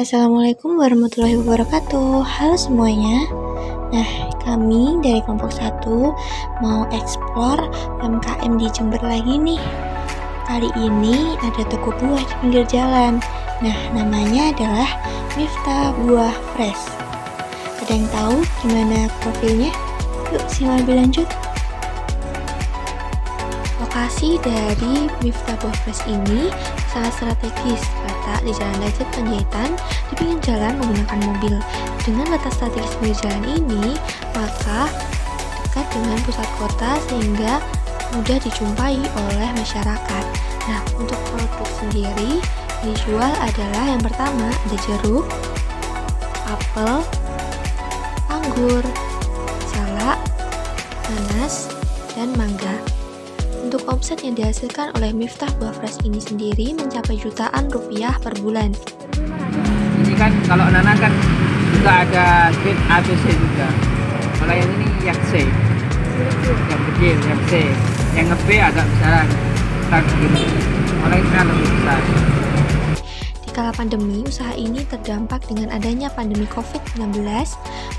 Assalamualaikum warahmatullahi wabarakatuh. Halo semuanya. Nah, kami dari kelompok 1 mau eksplor UMKM di Jember lagi nih. Kali ini ada toko buah di pinggir jalan. Nah, namanya adalah Miftah Buah Fresh. Ada yang tahu gimana profilnya? Yuk simak lebih lanjut. Lokasi dari Miftah Buah Fresh ini sangat strategis, terletak di Jalan Lecet Panjaitan di pinggir jalan menggunakan mobil. Dengan letak strategis pinggir jalan ini, maka dekat dengan pusat kota sehingga mudah dijumpai oleh masyarakat. Nah, untuk produk sendiri dijual adalah yang pertama ada jeruk, apel, anggur, salak, nanas, dan mangga. Untuk omset yang dihasilkan oleh Miftah Buah Fresh ini sendiri mencapai jutaan rupiah per bulan. Ini kan kalau nanas kan juga ada grade A, B, C juga. Kalau yang ini yang C, yang kecil, yang C, yang B agak besaran, gini. Kalau ini kan lebih besar. Di kala pandemi, usaha ini terdampak dengan adanya pandemi COVID-19,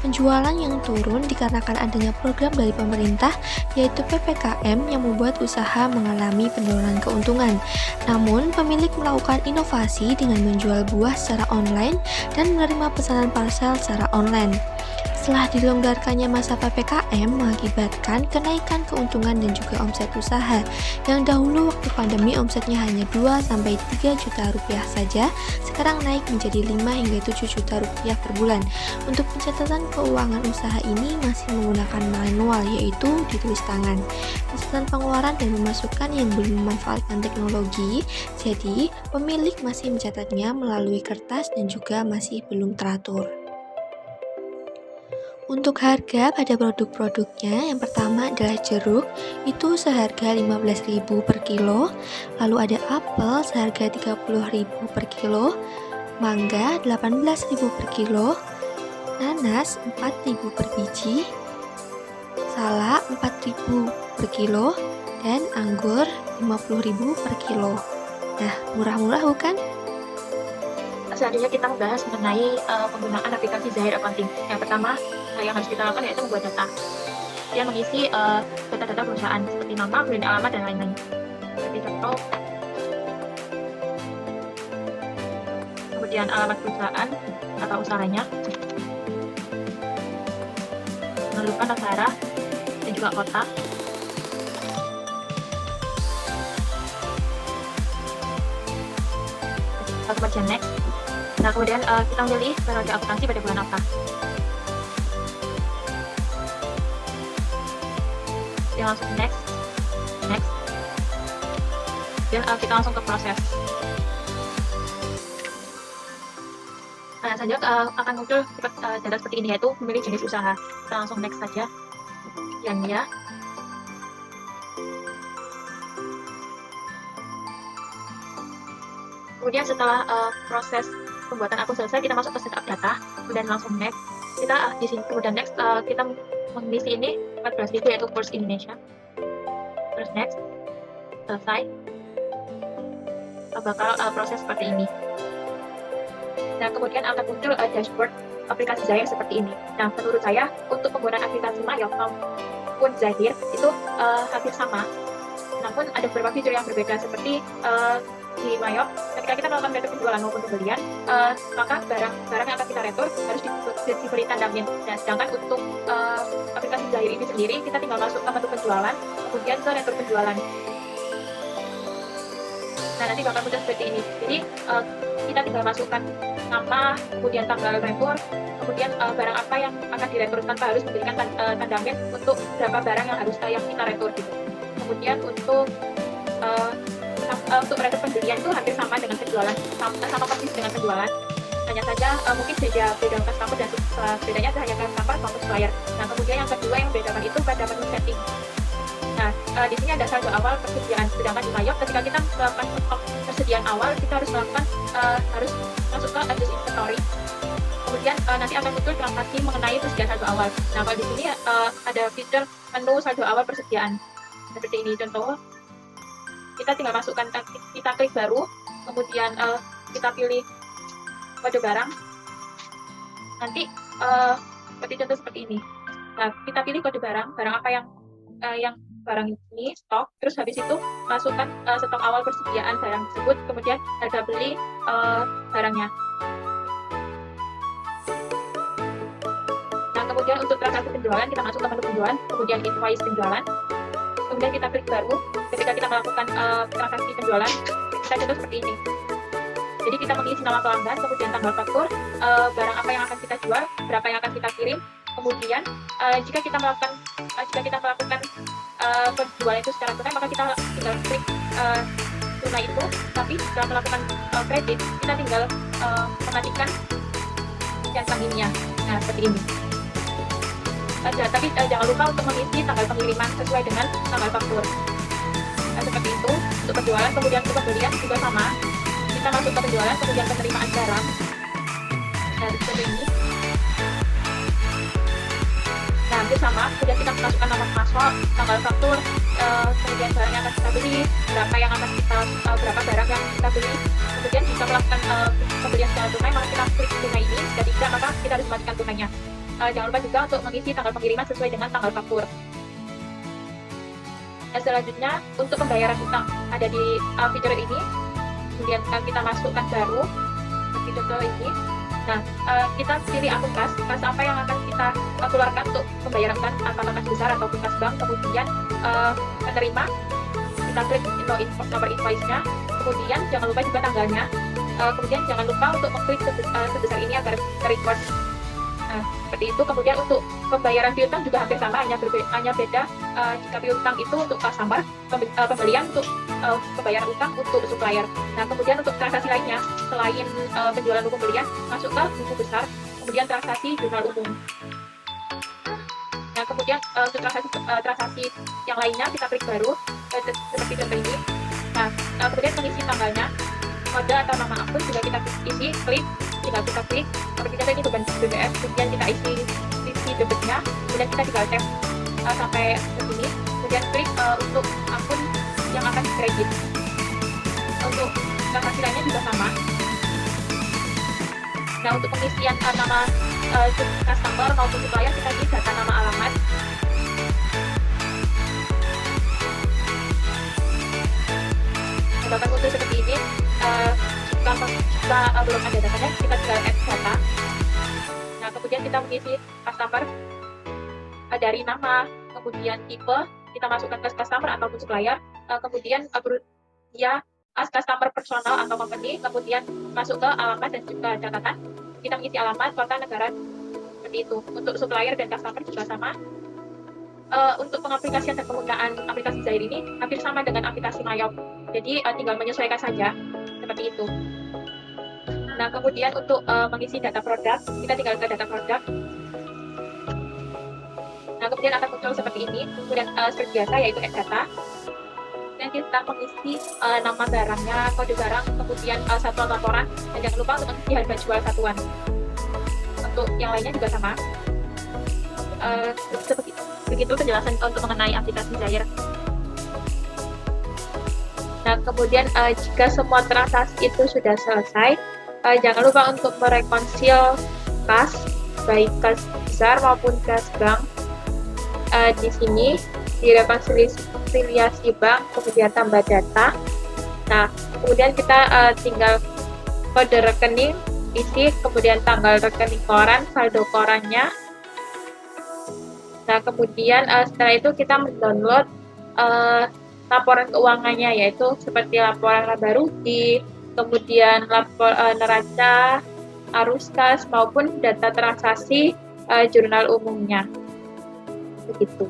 penjualan yang turun dikarenakan adanya program dari pemerintah yaitu PPKM yang membuat usaha mengalami penurunan keuntungan. Namun, pemilik melakukan inovasi dengan menjual buah secara online dan menerima pesanan parcel secara online. Setelah dilonggarkannya masa PPKM mengakibatkan kenaikan keuntungan dan juga omset usaha. Yang dahulu waktu pandemi omsetnya hanya 2-3 juta rupiah saja, sekarang naik menjadi 5 hingga 7 juta rupiah per bulan. Untuk pencatatan keuangan usaha ini masih menggunakan manual, yaitu ditulis tangan. Pencatatan pengeluaran dan pemasukan yang belum memanfaatkan teknologi, jadi pemilik masih mencatatnya melalui kertas dan juga masih belum teratur. Untuk harga pada produk-produknya, yang pertama adalah jeruk, itu seharga 15.000 per kilo, lalu ada apel seharga 30.000 per kilo, mangga 18.000 per kilo, nanas 4.000 per biji, salak 4.000 per kilo, dan anggur 50.000 per kilo. Nah, murah-murah bukan? Selanjutnya kita membahas mengenai penggunaan aplikasi Zahir Accounting. Yang pertama yang harus kita lakukan yaitu membuat data. Dia mengisi data-data perusahaan seperti nama, brand, alamat, dan lain-lain. Seperti contoh, kemudian alamat perusahaan atau usahanya, menentukan negara dan juga kota. Kemudian next. Nah, kemudian kita memilih periode akuntansi pada bulan apa. Yang langsung next. Dan kita langsung ke proses. Nah, selanjutnya akan muncul data seperti ini, yaitu memilih jenis usaha. Kita langsung next saja. Ya. Kemudian setelah proses pembuatan akun selesai, kita masuk ke setup data, kemudian langsung next. Kita di sini kemudian next kita mengisi ini 14.000 yaitu First Indonesia. Terus next, selesai. Bakal proses seperti ini. Dan kemudian akan muncul dashboard aplikasi Zahir seperti ini. Nah, menurut saya untuk penggunaan aplikasi Mayop maupun Zahir itu hampir sama. Namun ada beberapa fitur yang berbeda seperti di Mayop, ketika kita melakukan retur penjualan maupun pembelian, maka barang yang akan kita retur harus diberi tanda min. Nah, sedangkan untuk aplikasi Zahir ini sendiri, kita tinggal masuk ke menu penjualan, kemudian ke retur penjualan. Nah, nanti bakal muncul seperti ini. Jadi, kita tinggal masukkan nama, kemudian tanggal retur, kemudian barang apa yang akan diretur tanpa harus memberikan tanda min untuk berapa barang yang harus yang kita retur gitu. Kemudian untuk retur pembelian itu hampir sama dengan penjualan, sama persis dengan penjualan. Hanya saja mungkin beda customer dan bedanya hanya customer maupun supplier. Nah, kemudian yang kedua yang membedakan itu pada menu setting. Nah, di sini ada saldo awal persediaan. Sedangkan di Mayop ketika kita melakukan stok persediaan awal, kita harus melakukan harus masuk ke adjust inventory. Kemudian nanti akan muncul transaksi mengenai persediaan saldo awal. Nah, kalau di sini ada fitur menu saldo awal persediaan. Seperti ini contoh. Kita tinggal masukkan, kita klik baru, kemudian kita pilih kode barang. Nanti seperti contoh seperti ini. Nah, kita pilih kode barang apa yang barang ini stok, terus habis itu masukkan stok awal persediaan barang tersebut, kemudian harga beli barangnya. Nah, kemudian untuk transaksi penjualan kita masuk ke menu penjualan, kemudian invoice penjualan, kemudian kita klik baru. Ketika kita melakukan transaksi penjualan, kita contoh seperti ini. Jadi kita mengisi nama pelanggan, kemudian tanggal faktur, barang apa yang akan kita jual, berapa yang akan kita kirim, kemudian jika kita melakukan penjualan itu secara tunai, maka kita tinggal klik tunai itu. Tapi setelah melakukan kredit, kita tinggal mematikan centang ininya. Nah, seperti ini. Tapi jangan lupa untuk mengisi tanggal pengiriman sesuai dengan tanggal faktur. Nah, seperti itu untuk penjualan. Kemudian untuk pembelian juga sama. Kita masuk ke penjualan, kemudian penerimaan barang. Nah, seperti ini. Nah, itu sama. Kemudian kita masukkan nama pemasok, tanggal faktur, kemudian barang yang akan kita beli, berapa barang yang kita beli. Kemudian jika melakukan pembelian secara tunai, maka kita klik tunai ini. Jika tidak, maka kita harus matikan tunainya. Jangan lupa juga untuk mengisi tanggal pengiriman sesuai dengan tanggal faktur. Nah, selanjutnya untuk pembayaran utang ada di fitur ini. Kemudian kita masukkan baru seperti contoh ini. Nah, kita pilih akun kas apa yang akan kita keluarkan untuk pembayaran utang, apakah kas besar ataupun kas bank. Kemudian penerima, kita klik nomor invoice-nya. Kemudian jangan lupa juga tanggalnya. Kemudian jangan lupa untuk mengklik sebesar ini agar ter-record. Nah, seperti itu. Kemudian untuk pembayaran piutang juga hampir sama, hanya beda jika piutang itu untuk customer, pembelian untuk pembayaran utang untuk supplier. Nah, kemudian untuk transaksi lainnya selain penjualan umum pembelian, masuk ke buku besar, kemudian transaksi jurnal umum. Nah, kemudian untuk transaksi yang lainnya kita klik baru seperti contoh ini. Nah, kemudian mengisi tanggalnya, kode atau nama akun juga kita isi, tinggal kita klik seperti contoh ini beban BBM, kemudian kita isi debitnya, kemudian kita tinggal tap sampai ke sini, kemudian klik untuk akun yang akan dikredit. Untuk transaksi lainnya juga sama. Nah, untuk pengisian nama customer maupun supplier, kita isi data nama alamat. Bahkan untuk seperti ini, jika belum ada datanya, kita tinggal add data. Nah, kemudian kita mengisi customer dari nama, kemudian tipe, kita masukkan ke customer ataupun supplier, kemudian dia as customer personal atau company, kemudian masuk ke alamat dan juga catatan. Kita mengisi alamat, kota, negara, seperti itu. Untuk supplier dan customer juga sama. Untuk pengaplikasian dan penggunaan aplikasi Zair ini hampir sama dengan aplikasi Mayop. Jadi tinggal menyesuaikan saja, seperti itu. Nah, kemudian untuk mengisi data produk, kita tinggal ke data produk. Nah, kemudian akan muncul seperti ini. Kemudian seperti biasa yaitu add data. Dan kita mengisi nama barangnya, kode barang, kemudian satuan laporan, dan jangan lupa untuk mengisi harga jual satuan. Untuk yang lainnya juga sama. Begitu penjelasan untuk mengenai aplikasi Zair. Nah, kemudian jika semua transaksi itu sudah selesai, jangan lupa untuk merekonsil kas, baik kas besar maupun kas bank. Di sini di rekonsiliasi bank, kemudian tambah data. Nah, kemudian kita tinggal kode rekening, isi, kemudian tanggal rekening koran, saldo korannya. Nah, kemudian setelah itu kita mendownload laporan keuangannya, yaitu seperti laporan laba rugi, kemudian neraca, arus kas, maupun data transaksi jurnal umumnya. Begitu.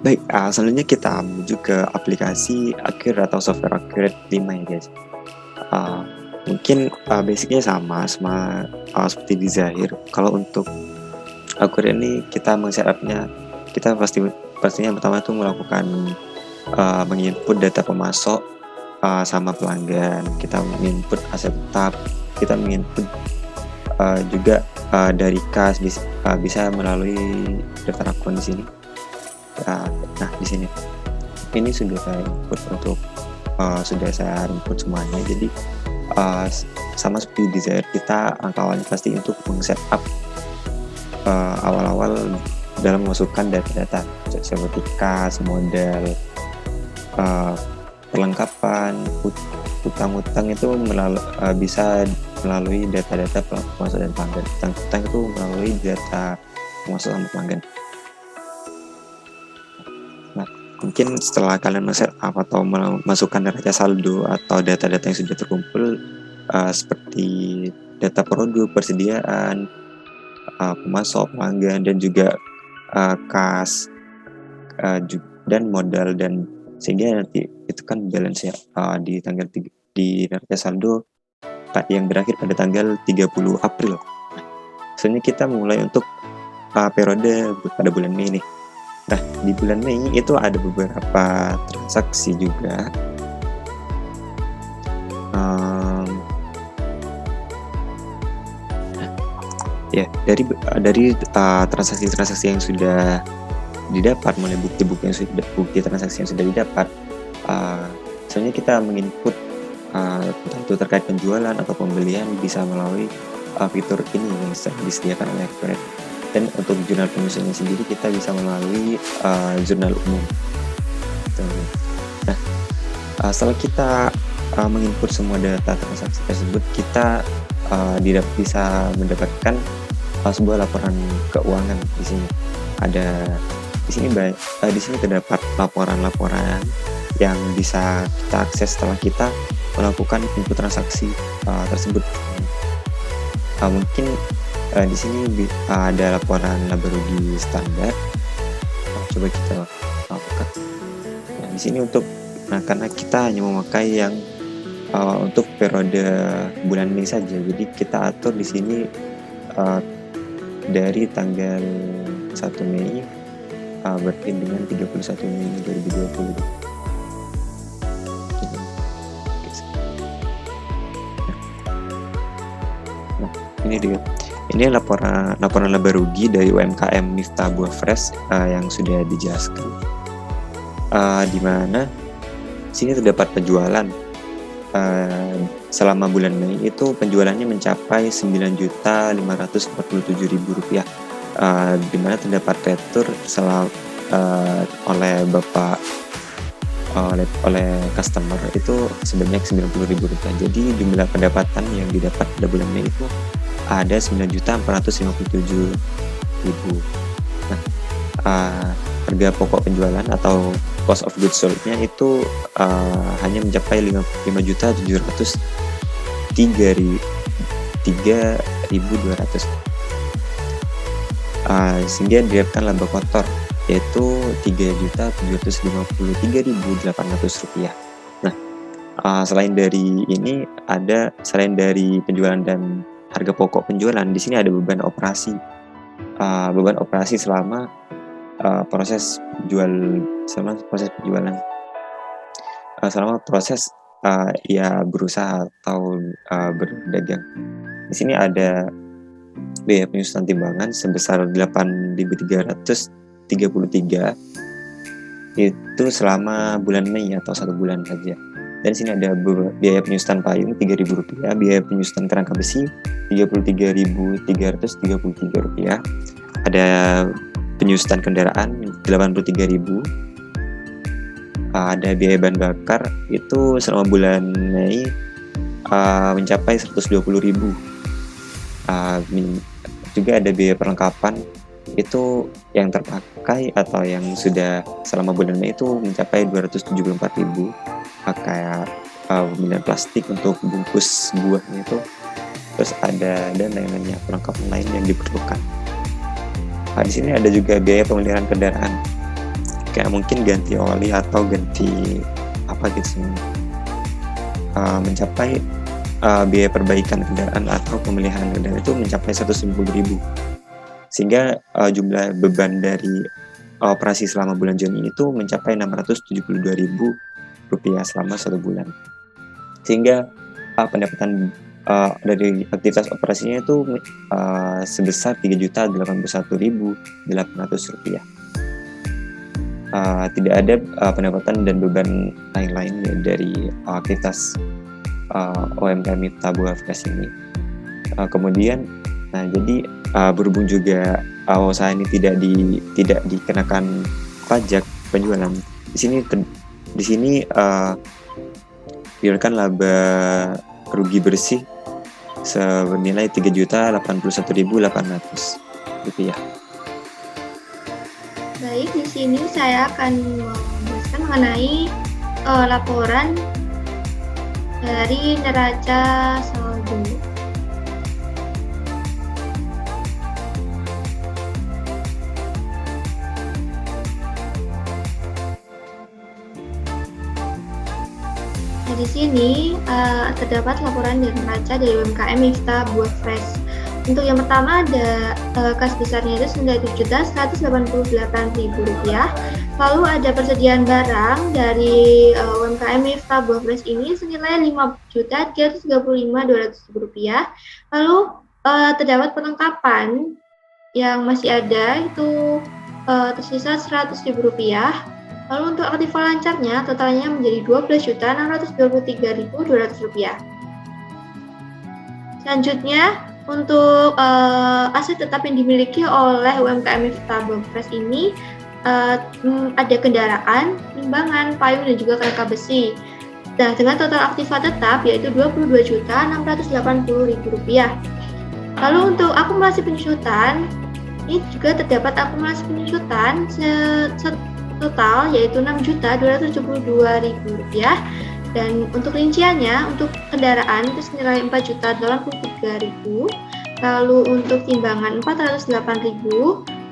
Baik, selanjutnya kita menuju ke aplikasi Accurate atau software Accurate 5 ya guys. Mungkin basicnya sama seperti di Zair. Kalau untuk Accurate ini kita men-setupnya, kita pastinya pertama itu melakukan menginput data pemasok sama pelanggan, kita menginput aset tetap, kita menginput juga dari kas, bisa melalui daftar akun di sini. Nah, di sini ini sudah saya input semuanya. Jadi sama seperti Desire, kita angka awalnya pasti untuk meng-setup awal-awal dalam memasukkan data-data seperti kas, modal, perlengkapan, utang-utang itu bisa melalui data-data pemasok dan pelanggan. Utang itu melalui data pemasok sama pelanggan. Nah, mungkin setelah kalian men-setup atau memasukkan neraca saldo atau data-data yang sudah terkumpul seperti data produk, persediaan, pemasok, pelanggan, dan juga kas dan modal, dan sehingga nanti itu kan balance ya di tanggal di neraca saldo yang berakhir pada tanggal 30 April. Sebenarnya kita mulai untuk periode pada bulan Mei nih. Nah, di bulan Mei itu ada beberapa transaksi juga. Ya, dari transaksi-transaksi yang sudah didapat, mulai bukti transaksi yang sudah didapat, sebenarnya kita menginput entah itu terkait penjualan atau pembelian bisa melalui fitur ini yang disediakan oleh Accurate. Dan untuk jurnal penyusunnya sendiri kita bisa melalui jurnal umum. Nah, setelah kita menginput semua data transaksi tersebut, kita bisa mendapatkan sebuah laporan keuangan. Di sini di sini terdapat laporan-laporan yang bisa kita akses setelah kita melakukan input transaksi tersebut. Mungkin di sini ada laporan laba rugi standar. Coba kita buka. Nah, di sini karena kita hanya memakai yang untuk periode bulan Mei saja, jadi kita atur di sini dari tanggal 1 Mei berarti dengan 31 Mei 2020. Nah, ini laporan laba rugi dari UMKM Miftah Buah Fresh yang sudah dijelaskan, di mana sini terdapat penjualan selama bulan Mei itu penjualannya mencapai Rp9.547.000, di mana terdapat retur oleh customer itu sebanyak Rp90.000. Jadi jumlah pendapatan yang didapat pada bulan Mei itu ada Rp9.457.000. Nah, harga pokok penjualan atau cost of goods sold-nya itu hanya mencapai Rp5.703.200, sehingga didapatkan laba kotor yaitu Rp3.753.800. Nah, selain dari penjualan dan harga pokok penjualan, di sini ada beban operasi selama proses penjualan, selama proses berusaha atau berdagang. Di sini ada biaya penyusunan timbangan sebesar 8.333 itu selama bulan Mei atau 1 bulan saja. Dan di sini ada biaya penyusunan payung Rp3.000, biaya penyusunan kerangka besi Rp33.333, ada penyusutan kendaraan Rp83.000, ada biaya bahan bakar itu selama bulan Mei mencapai Rp120.000. Juga ada biaya perlengkapan itu yang terpakai atau yang sudah selama bulan Mei itu mencapai Rp274.000, kayak pembelian plastik untuk bungkus buahnya itu, terus ada dan lain-lainnya, perlengkapan lain yang diperlukan. Di sini ada juga biaya pemeliharaan kendaraan, kayak mungkin ganti oli atau ganti apa gitu, mencapai biaya perbaikan kendaraan atau pemeliharaan kendaraan itu mencapai Rp150.000, sehingga jumlah beban dari operasi selama bulan Juni itu mencapai Rp672.000 selama 1 bulan, sehingga pendapatan dari aktivitas operasinya itu sebesar Rp3.081.800. Tidak ada pendapatan dan beban lain-lain ya dari aktivitas UMKM Miftah Buah Fresh ini. Kemudian, nah jadi berhubung juga usaha ini tidak dikenakan pajak penjualan, di sini biarkan laba rugi bersih senilai Rp3.081.800. Baik, di sini saya akan menjelaskan mengenai laporan dari neraca saldo. Nah, di sini terdapat laporan dari neraca dari UMKM Miftah Buah Fresh. Untuk yang pertama ada kas besarnya itu senilai Rp788.000. Lalu ada persediaan barang dari UMKM Miftah Buah Fresh ini senilai Rp5.335.200. Lalu terdapat perlengkapan yang masih ada itu tersisa Rp100.000. Lalu untuk aktiva lancarnya totalnya menjadi Rp12.623.200. Selanjutnya untuk aset tetap yang dimiliki oleh UMKM Miftah Buah Fresh ini ada kendaraan, timbangan, payung dan juga kerangka besi. Nah, dengan total aktiva tetap yaitu Rp22.680.000. Lalu untuk akumulasi penyusutan ini juga terdapat akumulasi penyusutan total yaitu Rp6.272.000. Dan untuk rinciannya, untuk kendaraan itu senilai Rp4.083.000, lalu untuk timbangan Rp408.000,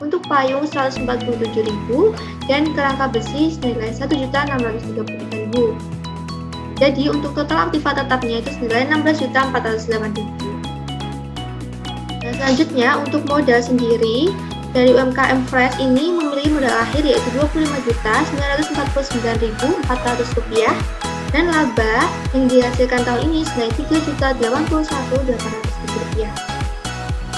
untuk payung Rp147.000, dan kerangka besi senilai Rp1.633.000. Jadi untuk total aktiva tetapnya itu senilai Rp16.408.000. Nah, selanjutnya untuk modal sendiri dari UMKM Fresh ini memiliki modal akhir yaitu Rp25.949.400. Dan laba yang dihasilkan tahun ini senilai Rp3.081.800.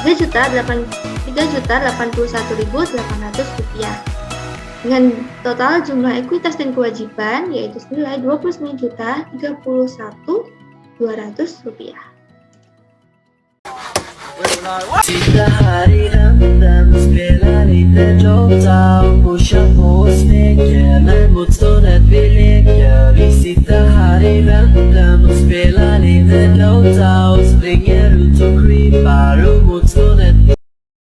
Rp3.081.800. Dengan total jumlah ekuitas dan kewajiban yaitu senilai Rp29.031.200. Sitta här i hämnden, spelar lite låtar, pushar på och smeker när motståndet vi leker. Vi sitter här i hämnden och spelar lite låtar och springer ut och creepar och motståndet